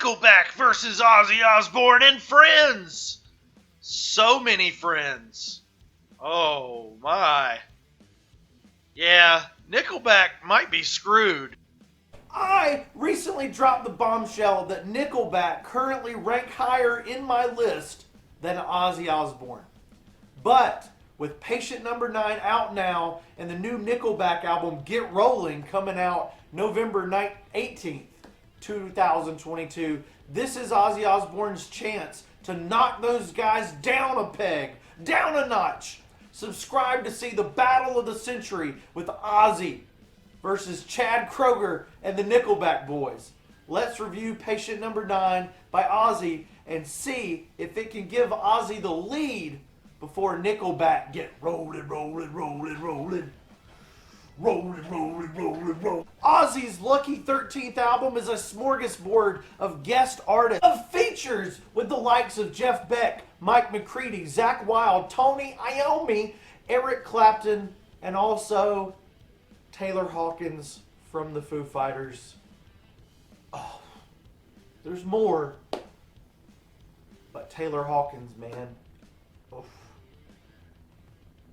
Nickelback versus Ozzy Osbourne and friends. So many friends. Oh my. Yeah, Nickelback might be screwed. I recently dropped the bombshell that Nickelback currently rank higher in my list than Ozzy Osbourne. But with Patient Number 9 out now and the new Nickelback album Get Rollin coming out November 18th, 2022, this is Ozzy Osbourne's chance to knock those guys down a peg, down a notch. Subscribe to see the battle of the century with Ozzy versus Chad Kroeger and the Nickelback boys. Let's review Patient Number 9 by Ozzy and see if it can give Ozzy the lead before Nickelback get rolling. Ozzy's Lucky 13th album is a smorgasbord of guest artists, of features with the likes of Jeff Beck, Mike McCready, Zakk Wylde, Tony Iommi, Eric Clapton, and also Taylor Hawkins from the Foo Fighters. Oh, there's more, but Taylor Hawkins, man. Oof.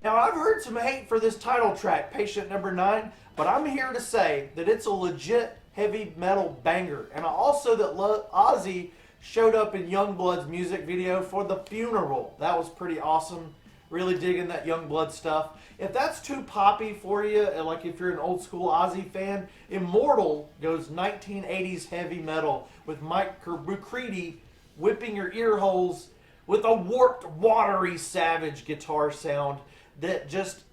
Now, I've heard some hate for this title track, Patient Number 9, but I'm here to say that it's a legit heavy metal banger. And also that Ozzy showed up in Youngblood's music video for The Funeral. That was pretty awesome. Really digging that Youngblood stuff. If that's too poppy for you, like if you're an old school Ozzy fan, Immortal goes 1980s heavy metal with Mike McCready whipping your ear holes with a warped, watery, savage guitar sound that just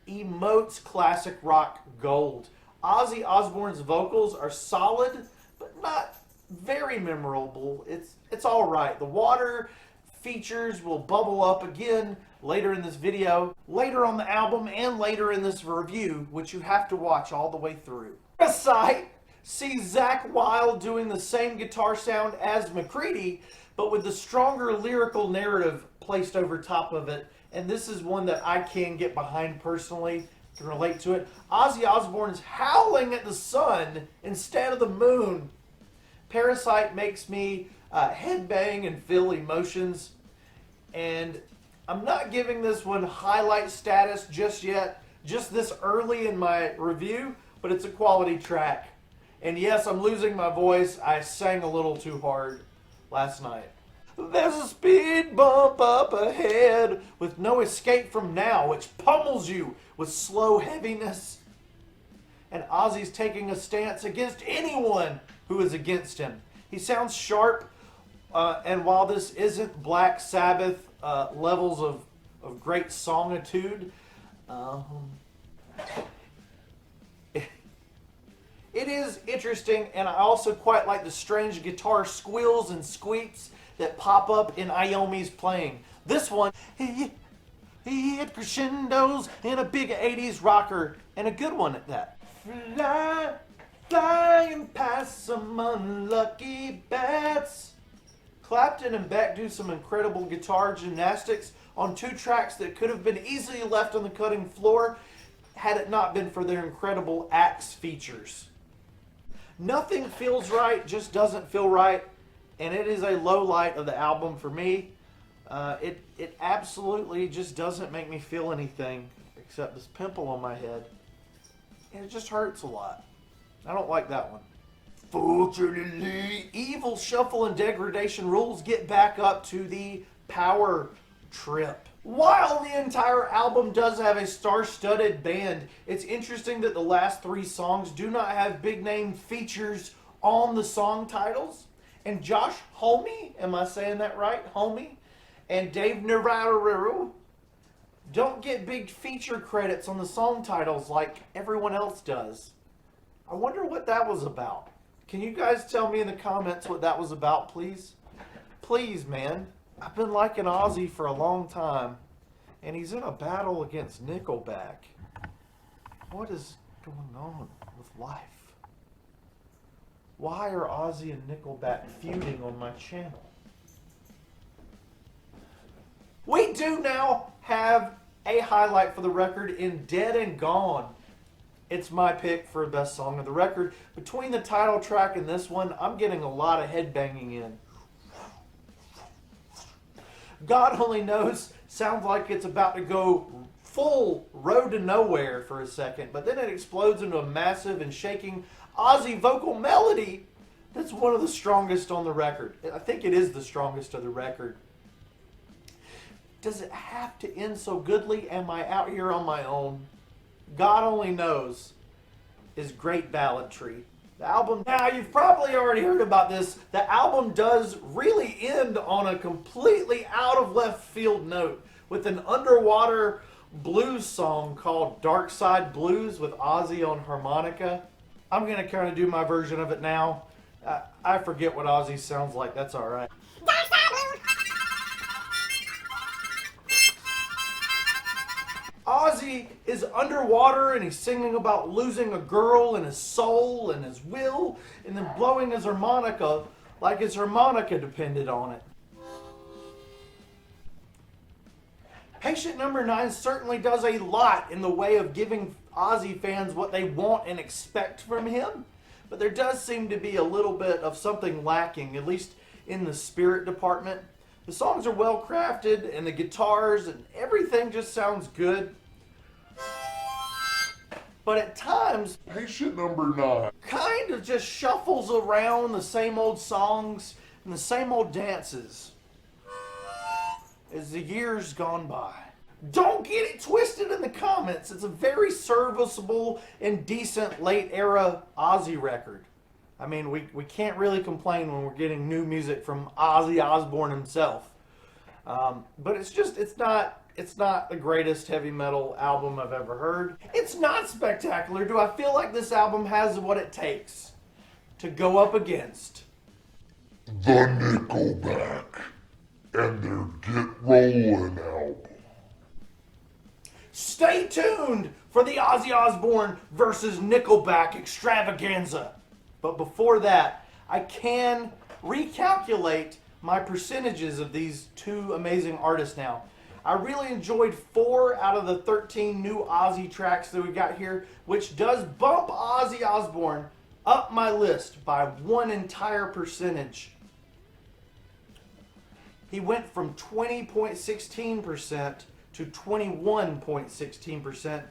emotes classic rock gold. Ozzy Osbourne's vocals are solid, but not very memorable. It's all right. The water features will bubble up again later in this video, later on the album, and later in this review, which you have to watch all the way through. Parasite sees Zakk Wylde doing the same guitar sound as McCready, but with the stronger lyrical narrative placed over top of it. And this is one that I can get behind personally, can relate to it. Ozzy Osbourne's howling at the sun instead of the moon. Parasite makes me headbang and feel emotions. And I'm not giving this one highlight status just yet, just this early in my review, but it's a quality track. And yes, I'm losing my voice. I sang a little too hard last night. There's a speed bump up ahead with no escape from now, which pummels you with slow heaviness. And Ozzy's taking a stance against anyone who is against him. He sounds sharp, and while this isn't Black Sabbath levels of great songitude, it is interesting, and I also quite like the strange guitar squeals and squeaks that pop up in Iommi's playing. This one, he hit crescendos in a big 80s rocker, and a good one at that. Flying past some unlucky bats. Clapton and Beck do some incredible guitar gymnastics on two tracks that could have been easily left on the cutting floor had it not been for their incredible axe features. Nothing feels right, just doesn't feel right, and it is a low light of the album for me. It absolutely just doesn't make me feel anything except this pimple on my head, and it just hurts a lot. I don't like that one. Fortunately, Evil, Shuffle, and Degradation Rules get back up to the power trip. While the entire album does have a star-studded band, it's interesting that the last three songs do not have big-name features on the song titles. And Josh Homme, am I saying that right? Homme, and Dave Navarro don't get big feature credits on the song titles like everyone else does. I wonder what that was about. Can you guys tell me in the comments what that was about, please? Please, man. I've been liking Ozzy for a long time, and he's in a battle against Nickelback. What is going on with life? Why are Ozzy and Nickelback feuding on my channel? We do now have a highlight for the record in Dead and Gone. It's my pick for best song of the record. Between the title track and this one, I'm getting a lot of headbanging in. God Only Knows sounds like it's about to go full road to nowhere for a second, but then it explodes into a massive and shaking Ozzy vocal melody that's one of the strongest on the record. I think it is the strongest of the record. Does it have to end so goodly? Am I out here on my own? God Only Knows is great balladry. The album, now you've probably already heard about this, the album does really end on a completely out of left field note with an underwater blues song called Dark Side Blues with Ozzy on harmonica. I'm going to kind of do my version of it now. I forget what Ozzy sounds like, that's alright. Ozzy is underwater and he's singing about losing a girl and his soul and his will and then blowing his harmonica like his harmonica depended on it. Patient Number 9 certainly does a lot in the way of giving Ozzy fans what they want and expect from him, but there does seem to be a little bit of something lacking, at least in the spirit department. The songs are well crafted and the guitars and everything just sounds good. But at times, Patient Number 9 kind of just shuffles around the same old songs and the same old dances as the years gone by. Don't get it twisted in the comments. It's a very serviceable and decent late era Ozzy record. I mean, we can't really complain when we're getting new music from Ozzy Osbourne himself. But it's not the greatest heavy metal album I've ever heard. It's not spectacular. Do I feel like this album has what it takes to go up against the Nickelback and their Get Rollin album? Stay tuned for the Ozzy Osbourne versus Nickelback extravaganza. But before that, I can recalculate my percentages of these two amazing artists now. I really enjoyed 4 out of the 13 new Ozzy tracks that we got here, which does bump Ozzy Osbourne up my list by 1 entire percentage. He went from 20.16% to 21.16%,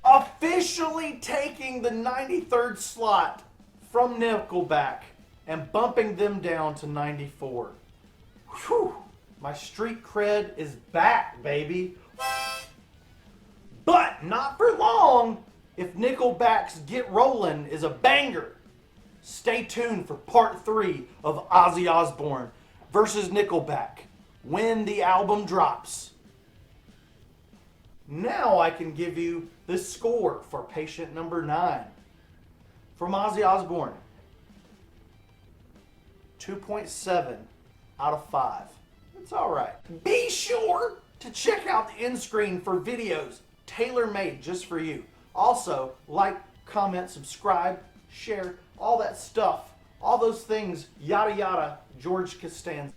officially taking the 93rd slot from Nickelback and bumping them down to 94. Whew. My street cred is back, baby. But not for long if Nickelback's Get Rollin is a banger. Stay tuned for part 3 of Ozzy Osbourne versus Nickelback when the album drops. Now I can give you the score for Patient Number 9 from Ozzy Osbourne. 2.7 out of 5. It's alright. Be sure to check out the end screen for videos tailor-made just for you. Also, like, comment, subscribe, share, all that stuff. All those things, yada yada, George Costanza.